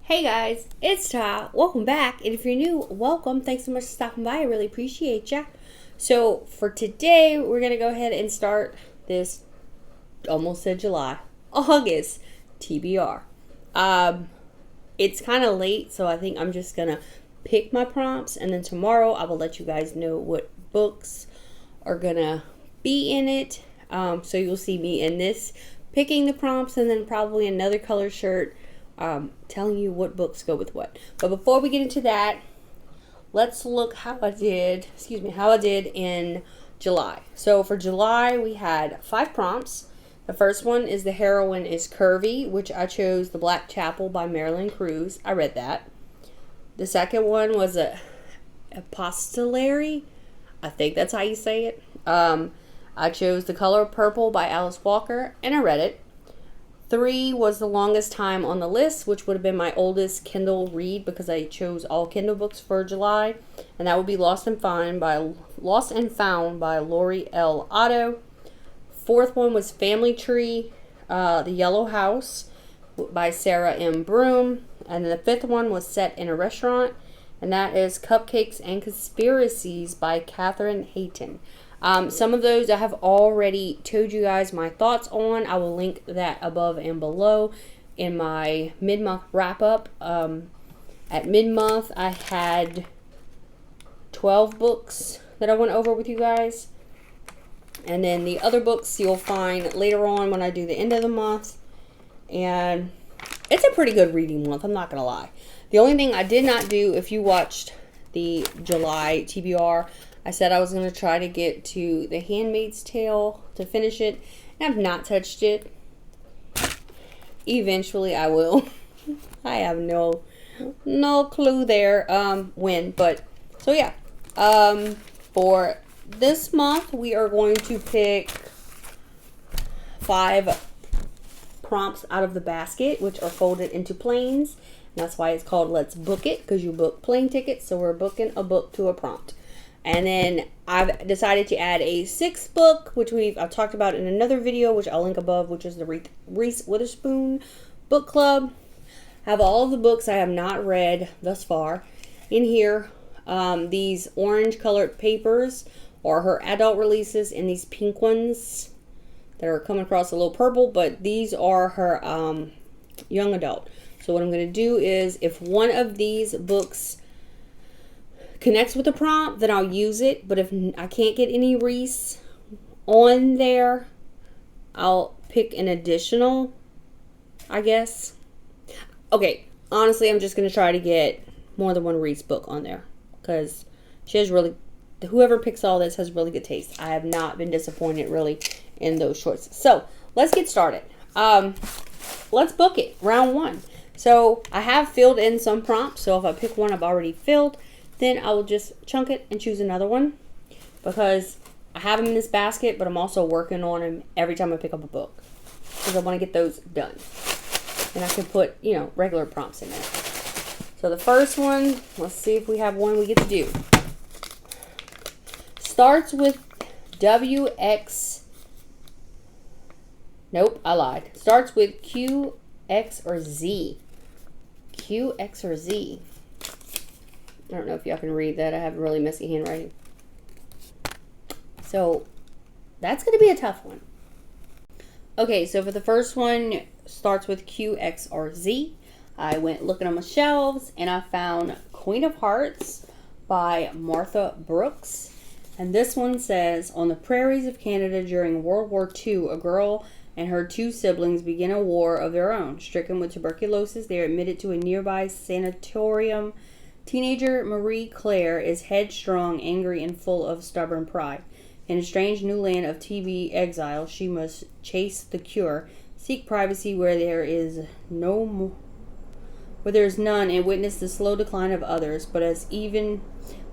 Hey guys, it's Tahs. Welcome back. And if you're new, welcome. Thanks so much for stopping by. I really appreciate ya. So for today, we're going to go ahead and start this, almost said July, August TBR. It's kind of late, so I think I'm just going to pick my prompts. And then tomorrow, I will let you guys know what books are going to be in it. So you'll see me in this, picking the prompts, and then probably another color shirt telling you what books go with what. But before we get into that, let's look how I did in July. So for July, we had 5 prompts. The first one is The Heroine is Curvy, which I chose The Black Chapel by Marilyn Cruz. I read that. The second one was a Epistolary. I think that's how you say it. I chose The Color Purple by Alice Walker, and I read it. 3 was The Longest Time on the List, which would have been my oldest Kindle read because I chose all Kindle books for July. And that would be Lost and Found by Lori L. Otto. 4th one was Family Tree, The Yellow House by Sarah M. Broom. And then the 5th one was Set in a Restaurant, and that is Cupcakes and Conspiracies by Catherine Hayton. Some of those I have already told you guys my thoughts on. I will link that above and below in my mid-month wrap-up. At mid-month, I had 12 books that I went over with you guys. And then the other books you'll find later on when I do the end of the month. And it's a pretty good reading month, I'm not going to lie. The only thing I did not do, if you watched the July TBR, I said I was going to try to get to The Handmaid's Tale to finish it, and I've not touched it. Eventually I will. I have no clue there when, but so yeah. For this month we are going to pick 5 prompts out of the basket, which are folded into planes. And that's why it's called Let's Book It, because you book plane tickets, so we're booking a book to a prompt. And then I've decided to add a 6th book, which I've talked about in another video, which I'll link above, which is the Reese Bookclub. I have all of the books I have not read thus far in here. These orange colored papers are her adult releases, and these pink ones that are coming across a little purple, but these are her young adult. So what I'm going to do is, if one of these books connects with the prompt, then I'll use it. But if I can't get any Reese on there, I'll pick an additional, I guess. Okay, honestly, I'm just going to try to get more than one Reese book on there, because she has whoever picks all this has really good taste. I have not been disappointed really in those choices. So let's get started. Let's book it. Round 1. So I have filled in some prompts. So if I pick one I've already filled, then I will just chunk it and choose another one, because I have them in this basket, but I'm also working on them every time I pick up a book, because I want to get those done. And I can put, regular prompts in there. So the first one, let's see if we have one we get to do. Starts with WX. Nope, I lied. Starts with Q, X, or Z. Q, X, or Z. I don't know if y'all can read that. I have really messy handwriting. So that's going to be a tough one. Okay, so for the first one, starts with Q, X, or Z. I went looking on my shelves, and I found Queen of Hearts by Martha Brooks. And this one says, on the prairies of Canada during World War II, a girl and her 2 siblings begin a war of their own. Stricken with tuberculosis, they are admitted to a nearby sanatorium. Teenager Marie Claire is headstrong, angry, and full of stubborn pride. In a strange new land of TB exile, she must chase the cure, seek privacy where there is none, and witness the slow decline of others. But even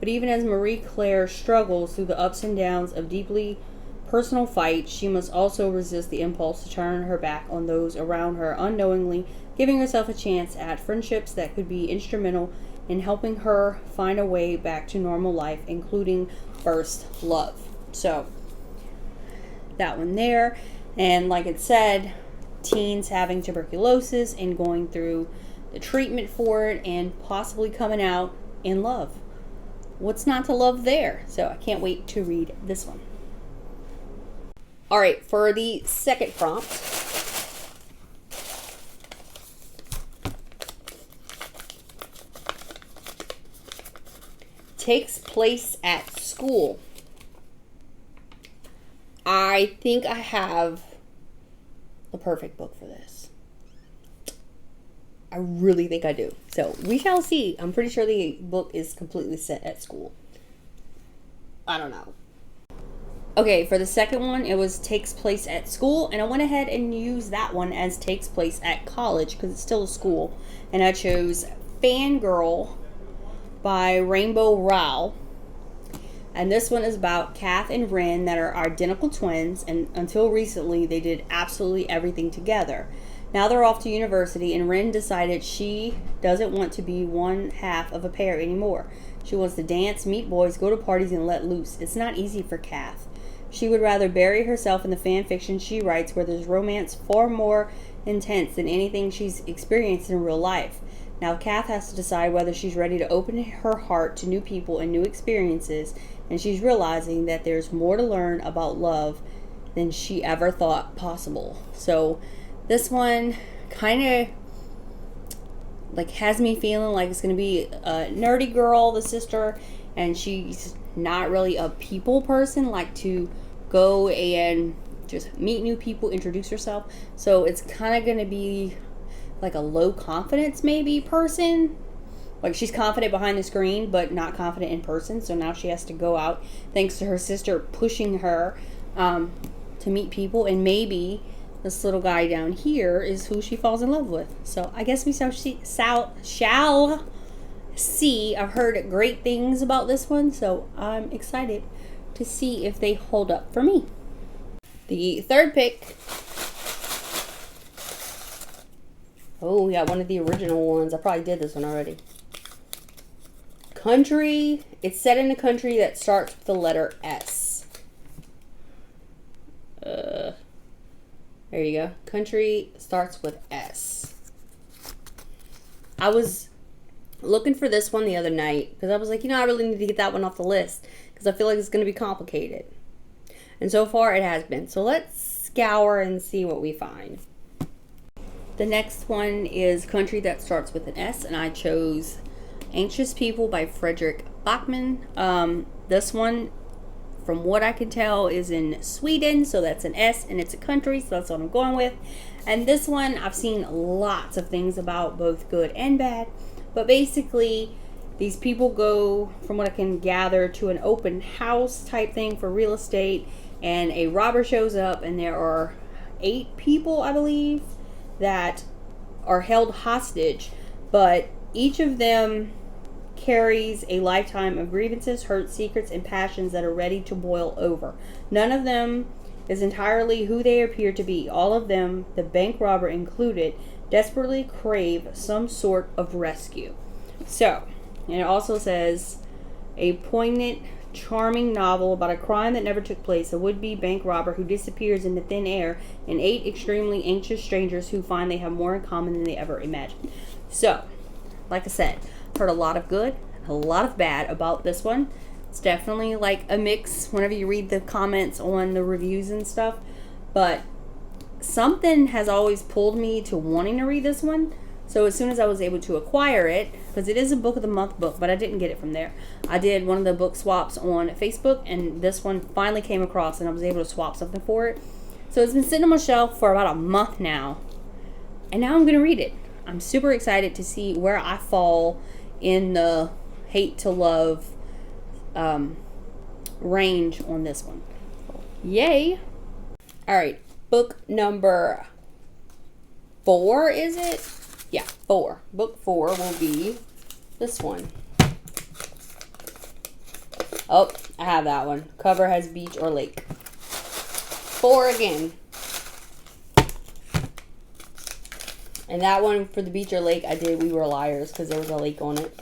as Marie Claire struggles through the ups and downs of deeply personal fight, she must also resist the impulse to turn her back on those around her, unknowingly giving herself a chance at friendships that could be instrumental in helping her find a way back to normal life, including first love. So that one there. And like it said, teens having tuberculosis and going through the treatment for it, and possibly coming out in love. What's not to love there? So I can't wait to read this one. All right, for the second prompt, takes place at school. I think I have the perfect book for this. I really think I do. So we shall see. I'm pretty sure the book is completely set at school. I don't know. Okay, for the second one, it was takes place at school, and I went ahead and used that one as takes place at college because it's still a school. And I chose Fangirl by Rainbow Rowell. And this one is about Kath and Ren that are identical twins, and until recently they did absolutely everything together. Now they're off to university, and Ren decided she doesn't want to be one half of a pair anymore. She wants to dance, meet boys, go to parties, and let loose. It's not easy for Kath. She would rather bury herself in the fan fiction she writes, where there's romance far more intense than anything she's experienced in real life. Now Kath has to decide whether she's ready to open her heart to new people and new experiences, and she's realizing that there's more to learn about love than she ever thought possible. So this one kind of like has me feeling like it's going to be a nerdy girl, the sister, and she's not really a people person, like to go and just meet new people, introduce herself. So it's kind of going to be like a low confidence maybe person. Like she's confident behind the screen but not confident in person, so now she has to go out thanks to her sister pushing her to meet people, and maybe this little guy down here is who she falls in love with. So I guess we shall see. I've heard great things about this one, so I'm excited to see if they hold up for me. The third pick, oh, we got one of the original ones. I probably did this one already. Country. It's set in a country that starts with the letter S. There you go. Country starts with S. I was looking for this one the other night because I was like, I really need to get that one off the list because I feel like it's going to be complicated. And so far it has been. So let's scour and see what we find. The next one is Country That Starts with an S, and I chose Anxious People by Frederick Backman. This one, from what I can tell, is in Sweden, so that's an S, and it's a country, so that's what I'm going with. And this one, I've seen lots of things about, both good and bad. But basically, these people go, from what I can gather, to an open house type thing for real estate, and a robber shows up, and there are 8 people, I believe, that are held hostage, but each of them carries a lifetime of grievances, hurts, secrets, and passions that are ready to boil over. None of them is entirely who they appear to be. All of them, the bank robber included, desperately crave some sort of rescue. So, and it also says, a poignant, charming novel about a crime that never took place, a would-be bank robber who disappears into thin air, and 8 extremely anxious strangers who find they have more in common than they ever imagined. So, like I said, heard a lot of good, a lot of bad about this one. It's definitely like a mix whenever you read the comments on the reviews and stuff, but something has always pulled me to wanting to read this one. So as soon as I was able to acquire it, because it is a book of the month book, but I didn't get it from there. I did one of the book swaps on Facebook, and this one finally came across, and I was able to swap something for it. So it's been sitting on my shelf for about a month now, and now I'm going to read it. I'm super excited to see where I fall in the hate to love range on this one. Yay! All right, book number 4, is it? Yeah, 4. Book 4 will be this one. Oh, I have that one. Cover has beach or lake. 4 again. And that one for the beach or lake, I did We Were Liars because there was a lake on it.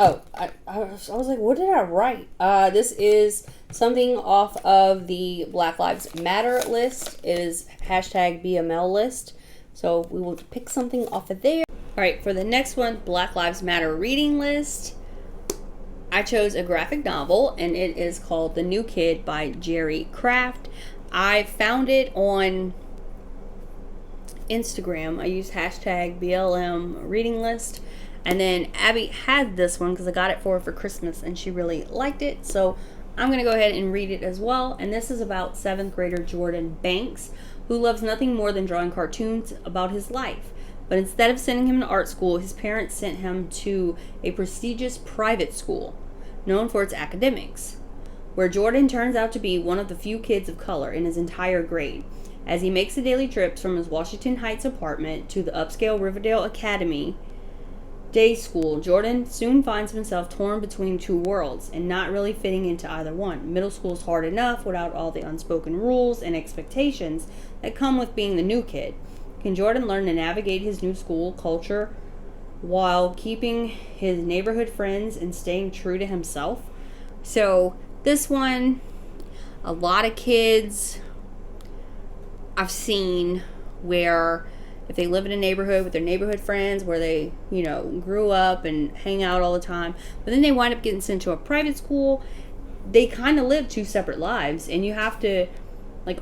Oh, I was like, what did I write? This is something off of the Black Lives Matter list. It is hashtag BML list. So we will pick something off of there. All right, for the next one, Black Lives Matter reading list, I chose a graphic novel, and it is called The New Kid by Jerry Craft. I found it on Instagram. I used hashtag BLM reading list. And then Abby had this one because I got it for her for Christmas and she really liked it. So I'm going to go ahead and read it as well. And this is about 7th grader Jordan Banks, who loves nothing more than drawing cartoons about his life. But instead of sending him to art school, his parents sent him to a prestigious private school known for its academics, where Jordan turns out to be one of the few kids of color in his entire grade. As he makes the daily trips from his Washington Heights apartment to the upscale Riverdale Academy day school, Jordan soon finds himself torn between two worlds and not really fitting into either one. Middle school is hard enough without all the unspoken rules and expectations that come with being the new kid. Can Jordan learn to navigate his new school culture while keeping his neighborhood friends and staying true to himself? So this one, a lot of kids I've seen where if they live in a neighborhood with their neighborhood friends where they, grew up and hang out all the time, but then they wind up getting sent to a private school, they kind of live two separate lives. And you have to,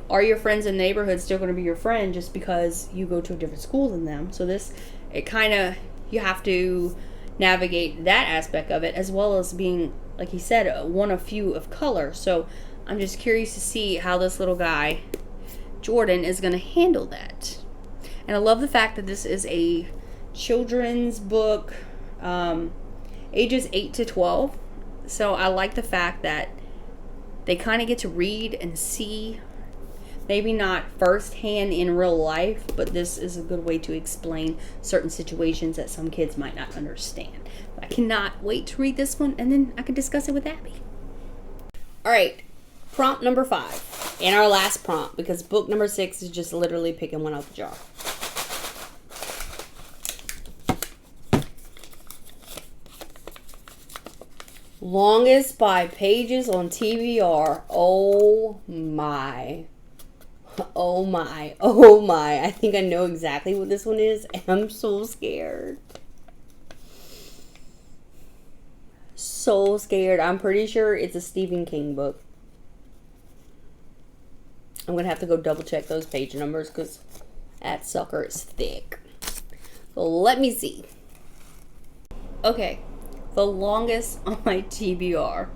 are your friends in the neighborhood still going to be your friend just because you go to a different school than them? So you have to navigate that aspect of it, as well as being, like he said, one of few of color. So I'm just curious to see how this little guy, Jordan, is going to handle that. And I love the fact that this is a children's book, ages 8 to 12. So I like the fact that they kind of get to read and see, maybe not firsthand in real life, but this is a good way to explain certain situations that some kids might not understand. But I cannot wait to read this one, and then I can discuss it with Abby. All right, prompt number 5. And our last prompt, because book number 6 is just literally picking one out the jar. Longest by pages on TBR. Oh my. Oh my. Oh my. I think I know exactly what this one is, and I'm so scared. So scared. I'm pretty sure it's a Stephen King book. I'm going to have to go double check those page numbers because that sucker is thick. So let me see. Okay. The longest on my TBR.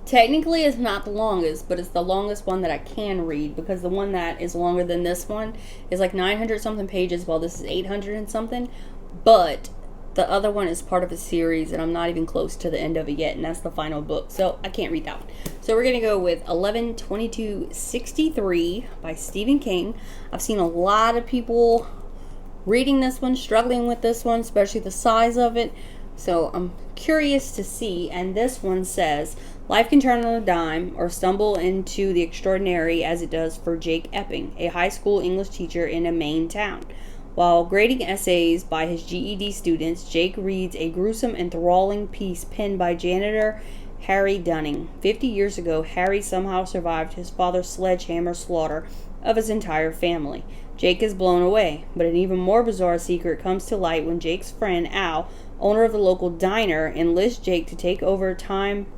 Technically, it's not the longest, but it's the longest one that I can read, because the one that is longer than this one is 900 something pages, while this is 800 and something. But the other one is part of a series, and I'm not even close to the end of it yet, and that's the final book, so I can't read that one. So we're going to go with 11/22/63 by Stephen King. I've seen a lot of people reading this one, struggling with this one, especially the size of it. So I'm curious to see. And this one says, life can turn on a dime or stumble into the extraordinary as it does for Jake Epping, a high school English teacher in a Maine town. While grading essays by his GED students, Jake reads a gruesome, enthralling piece penned by janitor Harry Dunning. 50 years ago, Harry somehow survived his father's sledgehammer slaughter of his entire family. Jake is blown away, but an even more bizarre secret comes to light when Jake's friend Al, owner of the local diner, enlists Jake to take over the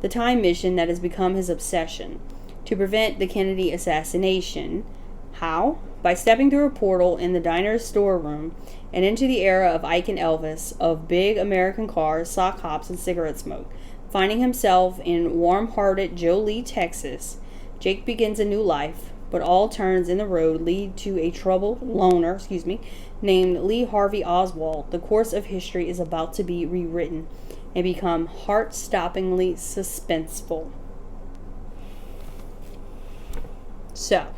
time mission that has become his obsession, to prevent the Kennedy assassination. How? By stepping through a portal in the diner's storeroom and into the era of Ike and Elvis, of big American cars, sock hops, and cigarette smoke. Finding himself in warm-hearted Jolie, Texas, Jake begins a new life, but all turns in the road lead to a troubled loner, named Lee Harvey Oswald. The course of history is about to be rewritten and become heart-stoppingly suspenseful. So,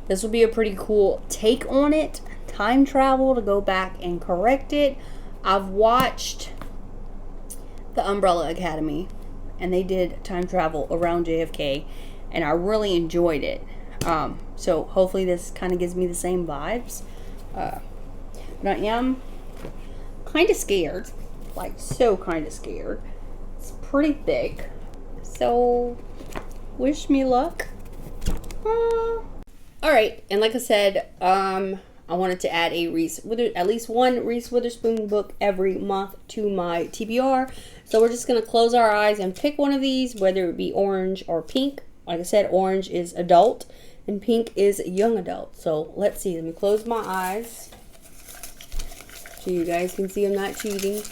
this will be a pretty cool take on it. Time travel to go back and correct it. I've watched The Umbrella Academy, and they did time travel around JFK, and I really enjoyed it. So hopefully this kind of gives me the same vibes. But I am kind of scared. Like, so kind of scared. It's pretty thick. So, wish me luck. Alright, and like I said, I wanted to add at least one Reese Witherspoon book every month to my TBR. So we're just going to close our eyes and pick one of these, whether it be orange or pink. Like I said, orange is adult and pink is young adult. So let's see. Let me close my eyes so you guys can see I'm not cheating.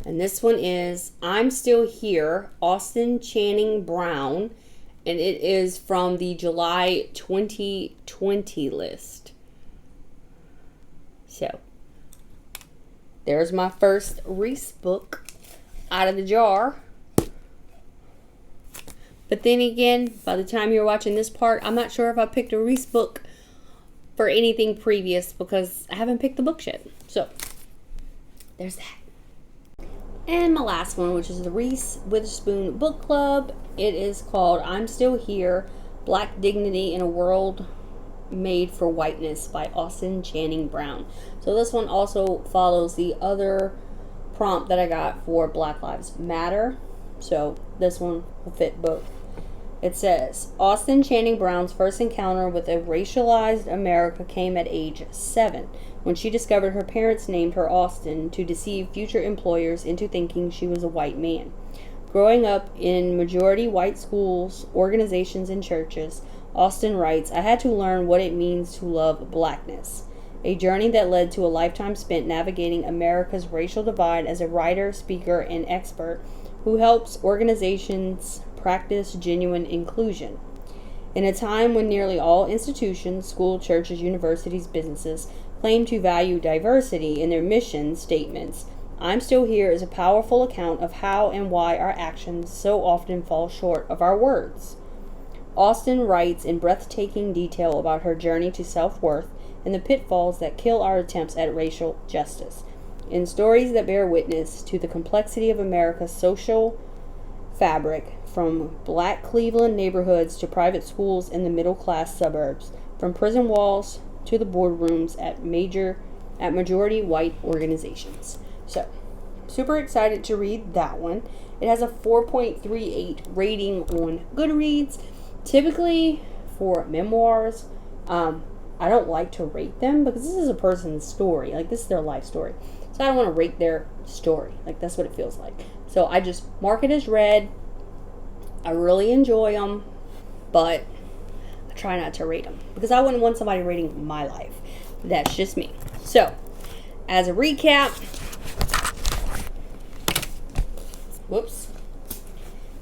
And this one is I'm Still Here, Austin Channing Brown. And it is from the July 2020 list. So, there's my first Reese book out of the jar. But then again, by the time you're watching this part, I'm not sure if I picked a Reese book for anything previous because I haven't picked the books yet. So, there's that. And my last one, which is the Reese Witherspoon Book Club. It is called I'm Still Here, Black Dignity in a World Made for Whiteness by Austin Channing Brown. So this one also follows the other prompt that I got for Black Lives Matter. So this one will fit both. It says, Austin Channing Brown's first encounter with a racialized America came at age 7. When she discovered her parents named her Austin to deceive future employers into thinking she was a white man. Growing up in majority white schools, organizations, and churches, Austin writes, I had to learn what it means to love blackness. A journey that led to a lifetime spent navigating America's racial divide as a writer, speaker, and expert who helps organizations practice genuine inclusion. In a time when nearly all institutions, schools, churches, universities, businesses, claim to value diversity in their mission statements, I'm Still Here is a powerful account of how and why our actions so often fall short of our words. Austin writes in breathtaking detail about her journey to self-worth and the pitfalls that kill our attempts at racial justice. In stories that bear witness to the complexity of America's social fabric, from black Cleveland neighborhoods to private schools in the middle-class suburbs, from prison walls to the boardrooms at majority white organizations. So, super excited to read that one. It has a 4.38 rating on GoodReads. Typically, for memoirs, I don't like to rate them because this is a person's story. Like, this is their life story. So I don't want to rate their story. Like, that's what it feels like. So I just mark it as read. I really enjoy them, but I try not to rate them because I wouldn't want somebody rating my life. That's just me. So, as a recap,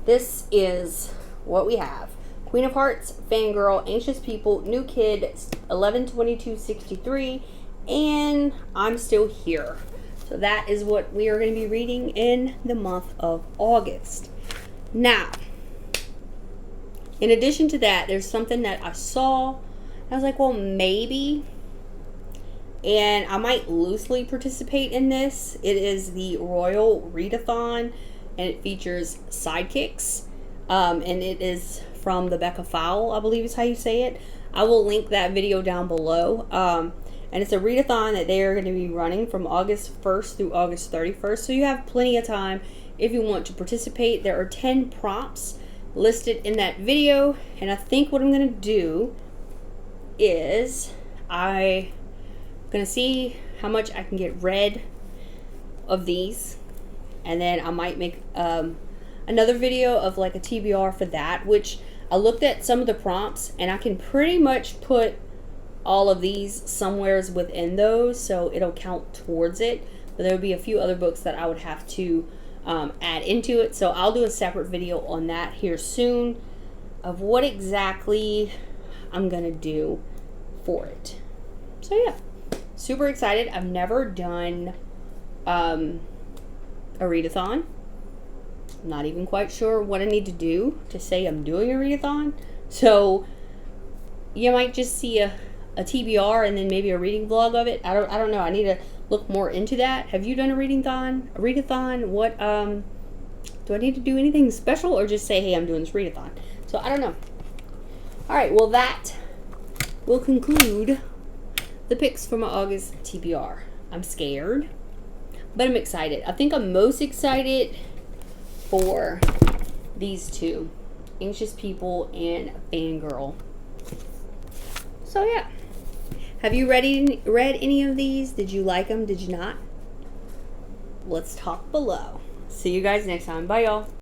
this is what we have. Queen of Hearts, Fangirl, Anxious People, New Kid, 11/22/63, and I'm Still Here. So that is what we are going to be reading in the month of August. Now, in addition to that, there's something that I saw. I was like, well, maybe. And I might loosely participate in this. It is the Royal Readathon, and it features sidekicks. And it is from TheBeccaFowell, I believe is how you say it. I will link that video down below. And it's a readathon that they are going to be running from August 1st through August 31st. So you have plenty of time if you want to participate. There are 10 prompts listed in that video. And I think what I'm going to do is I'm going to see how much I can get read of these. And then I might make another video of like a TBR for that, which I looked at some of the prompts and I can pretty much put all of these somewheres within those, so it'll count towards it. But there will be a few other books that I would have to add into it. So I'll do a separate video on that here soon of what exactly I'm gonna do for it. So yeah, super excited. I've never done a readathon. I'm not even quite sure what I need to do to say I'm doing a readathon. So you might just see a TBR and then maybe a reading vlog of it. I don't know. I need to look more into that. Have you done a readathon? What do I need to do anything special or just say, hey, I'm doing this readathon? So I don't know. All right, well that will conclude the picks for my August TBR. I'm scared, but I'm excited. I think I'm most excited for these two, Anxious People and Fangirl. So yeah. Have you read any of these? Did you like them? Did you not? Let's talk below. See you guys next time. Bye, y'all.